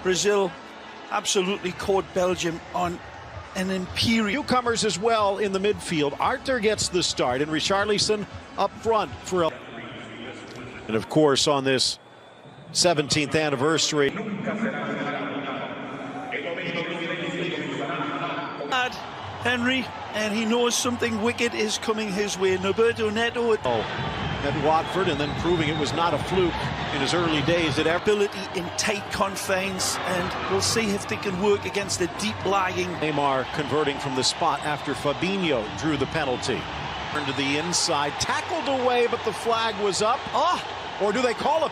Brazil absolutely caught Belgium on an imperial. Newcomers as well in the midfield. Arthur gets the start, and Richarlison up front for. And of course, on this 17th anniversary. Henry, and he knows something wicked is coming his way. Roberto Neto At Watford, and then proving it was not a fluke in his early days at ability in tight confines, and we'll see if they can work against the deep lagging. Neymar converting from the spot after Fabinho drew the penalty. Turned to the inside, tackled away, but the flag was up. Or do they call it?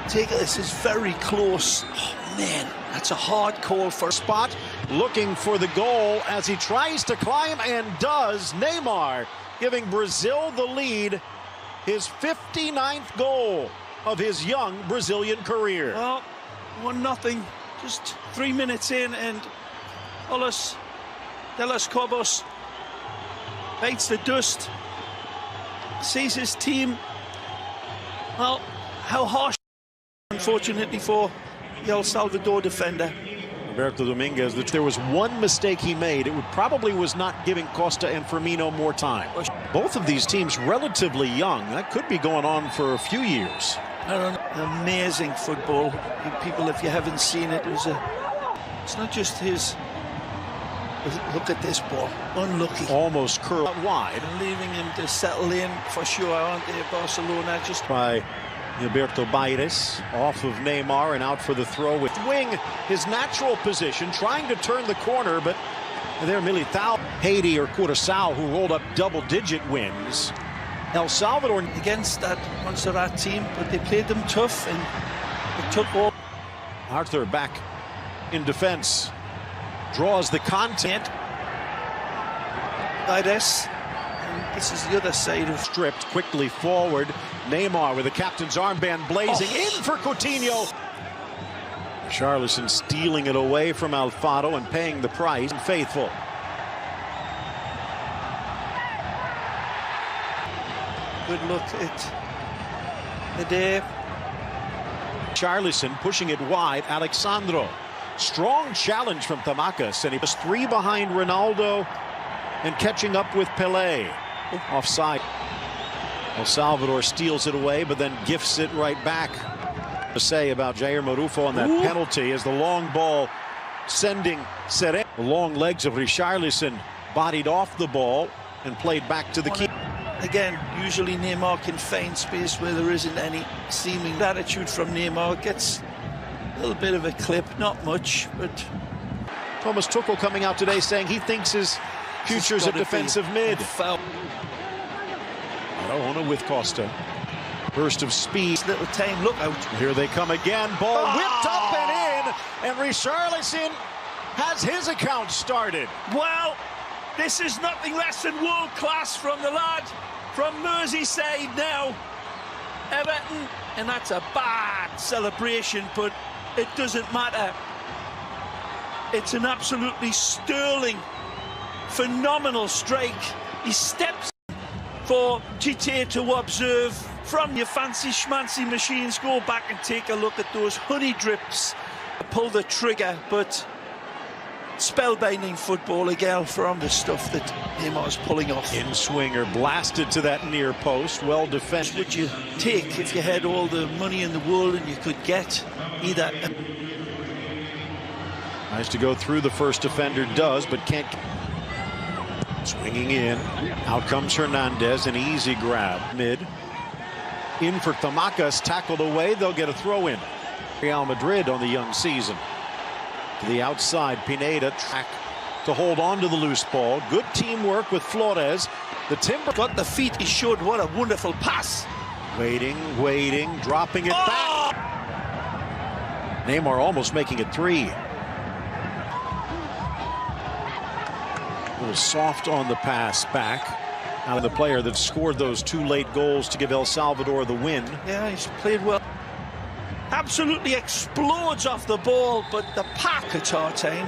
This is very close. Oh man, that's a hard call for spot. Looking for the goal as he tries to climb, and does. Neymar giving Brazil the lead. His 59th goal of his young Brazilian career. Well, 1-0, just 3 minutes in, and Carlos de los Cobos bites the dust, sees his team. Well, how harsh, unfortunately, for the El Salvador defender. Roberto Dominguez, there was one mistake he made. It probably was not giving Costa and Firmino more time. Both of these teams relatively young. That could be going on for a few years. I don't know. Amazing football. People, if you haven't seen it, it's not just his. Look at this ball. Unlucky. Almost curled out wide. And leaving him to settle in for sure, aren't they, Barcelona? Just by Gilberto Baires, off of Neymar and out for the throw with wing, his natural position, trying to turn the corner, but there Militao, Haiti or Curaçao, who rolled up double-digit wins. El Salvador against that Montserrat team, but they played them tough, and it took all. Arthur back in defense, draws the content. Baires. This is the other side of stripped quickly forward. Neymar with the captain's armband blazing in for Coutinho. Richarlison stealing it away from Alfaro and paying the price. Faithful. Good look at the day. Richarlison pushing it wide. Alexandro. Strong challenge from Tamacas, and he was 3 behind Ronaldo and catching up with Pelé. Offside. El Salvador steals it away, but then gifts it right back. To say about Jair Marufo on that penalty as the long ball sending Serena. The long legs of Richarlison bodied off the ball and played back to the keeper. Again, usually Neymar can find space where there isn't any. Seeming attitude from Neymar gets a little bit of a clip, not much, but Thomas Tuchel coming out today saying he thinks his future's a defensive mid. Foul. Maradona with Costa. Burst of speed. Little time, look out. Here they come again. Ball whipped up and in. And Richarlison has his account started. Well, this is nothing less than world class from the lad from Merseyside now. Everton. And that's a bad celebration, but it doesn't matter. It's an absolutely sterling, phenomenal strike. He steps for Tite to observe from your fancy schmancy machines. Go back and take a look at those honey drips. Pull the trigger, but spellbinding football again from the stuff that Neymar's pulling off. In swinger, blasted to that near post, well defended. Would you take if you had all the money in the world and you could get either? Tries to go through the first defender, does, but can't. Swinging in. Out comes Hernandez, an easy grab. Mid. In for Tamacas, tackled away. They'll get a throw in. Real Madrid on the young season. To the outside, Pineda track to hold on to the loose ball. Good teamwork with Flores. The Timber got the feet. He showed what a wonderful pass. Waiting, dropping it back. Neymar almost making it 3. A little soft on the pass back. Out of the player that scored those 2 late goals to give El Salvador the win. Yeah, he's played well. Absolutely explodes off the ball, but the pack Qatar time.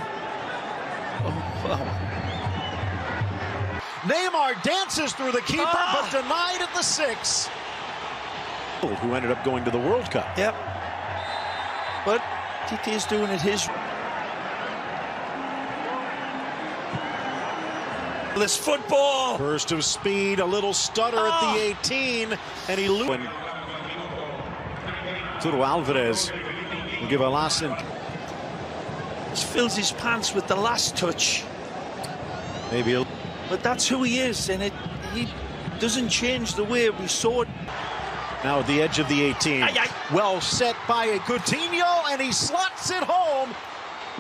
Oh, wow. Neymar dances through the keeper, but denied at the 6. Who ended up going to the World Cup. Yep. But Tite's doing it his. This football. Burst of speed, a little stutter at the 18, and he loses. Arturo Alvarez will give a last in. Just fills his pants with the last touch. Maybe a... But that's who he is, and he doesn't change the way we saw it. Now at the edge of the 18. Aye, aye. Well set by Coutinho, and he slots it home.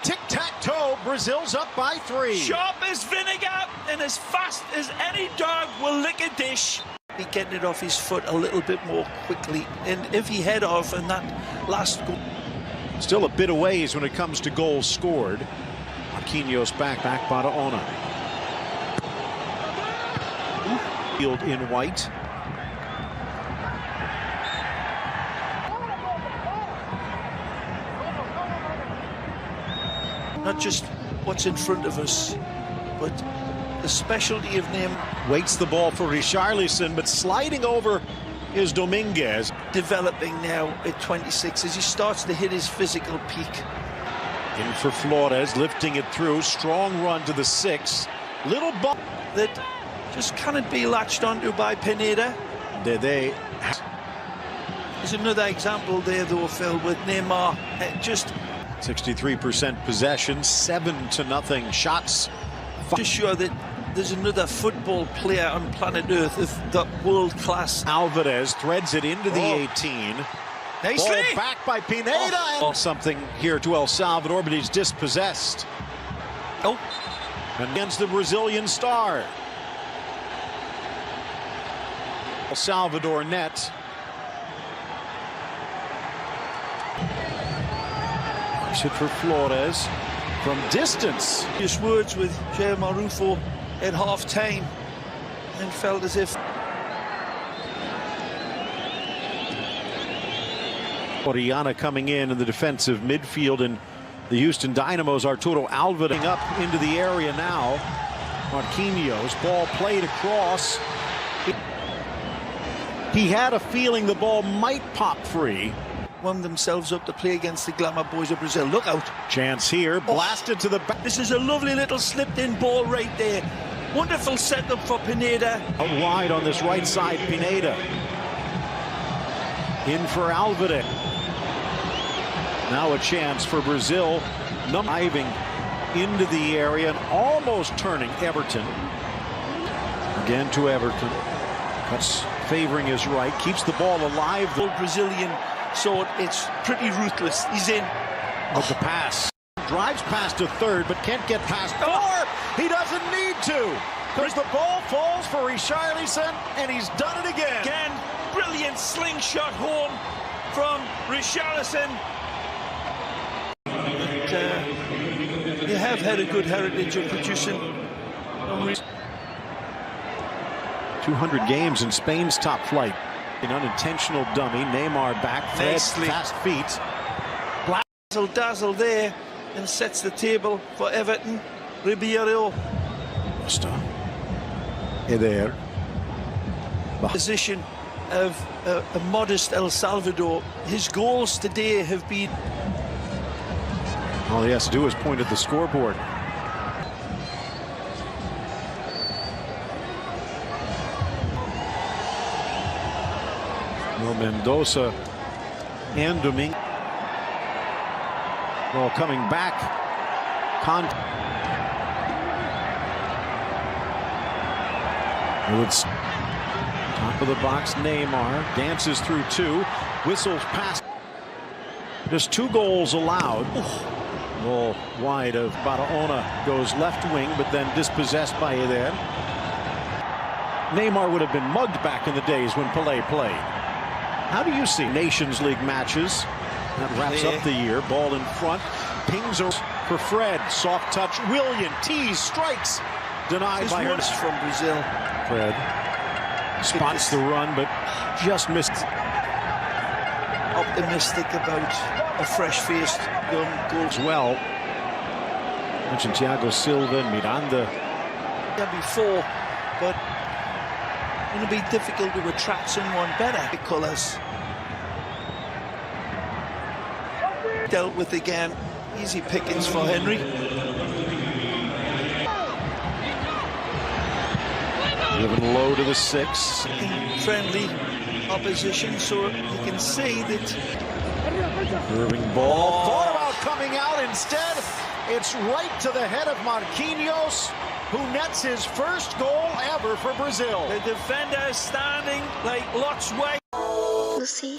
Tic-tac-toe, Brazil's up by 3. Sharp as vinegar and as fast as any dog will lick a dish. He getting it off his foot a little bit more quickly, and if he head off in that last goal. Still a bit of ways when it comes to goals scored. Marquinhos back Barahona. Field in white. Not just what's in front of us, but the specialty of name. Waits the ball for Richarlison, but sliding over is Dominguez. Developing now at 26 as he starts to hit his physical peak. In for Flores, lifting it through. Strong run to the 6. Little ball that just cannot be latched onto by Pineda. There's another example there, though, Phil, with Neymar. Just 63% possession, 7-0 shots. Just sure that there's another football player on planet Earth of that world class. Alvarez threads it into the 18. Nicely. Ball back by Pineda. And something here to El Salvador, but he's dispossessed. Oh. And against the Brazilian star. El Salvador net. It for Flores from distance. Just words with Jair Marufo at half-time and felt as if Oriana coming in the defensive midfield, and the Houston Dynamos. Arturo Alvarez up into the area now. Marquinhos, ball played across. He had a feeling the ball might pop free. Warmed themselves up to play against the glamour boys of Brazil. Look out. Chance here, blasted to the back. This is a lovely little slipped-in ball right there. Wonderful setup for Pineda. Out wide on this right side, Pineda. In for Alvarez. Now a chance for Brazil. Diving into the area and almost turning Everton. Again to Everton. Cuts favoring his right. Keeps the ball alive. The Brazilian sort, it's pretty ruthless. He's in. With the pass. Drives past to third, but can't get past 4. He doesn't need to, because the ball falls for Richarlison, and he's done it again. Again, brilliant slingshot home from Richarlison. They have had a good heritage of producing 200 games in Spain's top flight. An unintentional dummy. Neymar back, fast feet. Dazzle there and sets the table for Everton. Ribeiro. There. Position of a modest El Salvador. His goals today have been. All he has to do is point at the scoreboard. Mendoza and Dominguez. Well, coming back. Top of the box, Neymar dances through 2, whistles past. Just 2 goals allowed. Ball wide of Barahona, goes left wing, but then dispossessed by there. Neymar would have been mugged back in the days when Pelé played. How do you see Nations League matches? That wraps up the year. Ball in front. Pings for Fred. Soft touch. Willian. Tees. Strikes. Denied by her. From Brazil. Fred spots the run, but just missed. Optimistic about a fresh-faced young goal. As well. Mentioned Thiago Silva and Miranda. Yeah, before, but it's going to be difficult to attract someone better. Colours. Dealt with again. Easy pickings for Henry. Given low to the 6. Friendly opposition, so you can see that. Curving ball. Thought about coming out. Instead, it's right to the head of Marquinhos, who nets his first goal ever for Brazil. The defender is standing like Lot's way. Lucy.